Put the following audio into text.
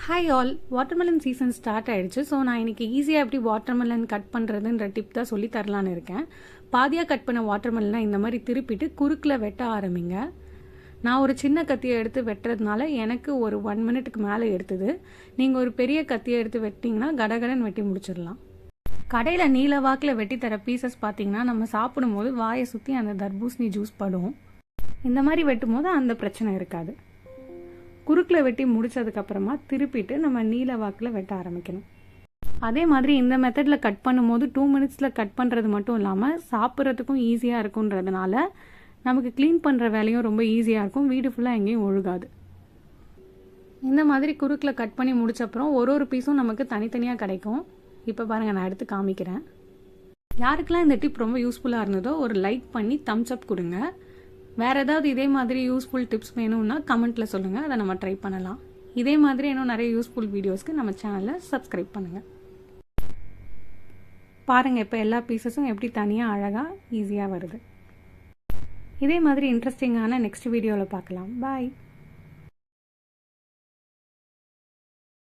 Hi all, watermelon season start ஆயிடுச்சு. So நான் இன்னைக்கு ஈஸியாக எப்படி வாட்டர்மெலன் கட் பண்ணுறதுன்ற டிப் தான் சொல்லி தரலான்னு இருக்கேன். பாதியாக கட் பண்ண வாட்டர்மெலனை இந்த மாதிரி திருப்பிட்டு குறுக்கில் வெட்ட ஆரம்பிங்க. நான் ஒரு சின்ன கத்தியை எடுத்து வெட்டுறதுனால எனக்கு ஒரு 1 மினிட்டுக்கு மேலே எடுத்தது. நீங்கள் ஒரு பெரிய கத்தியை எடுத்து வெட்டிங்கன்னா கடகடன் வெட்டி முடிச்சிடலாம். கடையில் நீல வாக்கில் வெட்டி தர பீசஸ் பார்த்தீங்கன்னா நம்ம சாப்பிடும்போது வாயை சுற்றி அந்த தர்பூசணி ஜூஸ் படும். இந்த மாதிரி வெட்டும் போது அந்த பிரச்சனை இருக்காது. குறுக்கில் வெட்டி முடிச்சதுக்கப்புறமா திருப்பிட்டு நம்ம நீல வாக்கில் வெட்ட ஆரம்பிக்கணும். அதே மாதிரி இந்த மெத்தடில் கட் பண்ணும்போது 2 மினிட்ஸில் கட் பண்ணுறது மட்டும் இல்லாமல் சாப்பிட்றதுக்கும் ஈஸியாக இருக்குன்றதுனால நமக்கு க்ளீன் பண்ணுற வேலையும் ரொம்ப ஈஸியாக இருக்கும். வீடு ஃபுல்லாக எங்கேயும் ஒழுகாது. இந்த மாதிரி குறுக்கில் கட் பண்ணி முடிச்சப்புறம் ஒரு பீஸும் நமக்கு தனித்தனியாக கிடைக்கும். இப்போ பாருங்கள், நான் எடுத்து காமிக்கிறேன். யாருக்கெல்லாம் இந்த டிப் ரொம்ப யூஸ்ஃபுல்லாக இருந்ததோ ஒரு லைக் பண்ணி தம்ஸ் அப் கொடுங்க. வேறு ஏதாவது இதே மாதிரி யூஸ்ஃபுல் டிப்ஸ் வேணும்னா கமெண்ட்டில் சொல்லுங்கள், அதை நம்ம ட்ரை பண்ணலாம். இதே மாதிரி இன்னும் நிறைய யூஸ்ஃபுல் வீடியோஸ்க்கு நம்ம சேனலை சப்ஸ்கிரைப் பண்ணுங்கள். பாருங்கள், இப்போ எல்லா பீசஸும் எப்படி தனியாக அழகாக ஈஸியாக வருது. இதே மாதிரி இன்ட்ரெஸ்டிங்கான நெக்ஸ்ட் வீடியோவில் பார்க்கலாம். பாய்.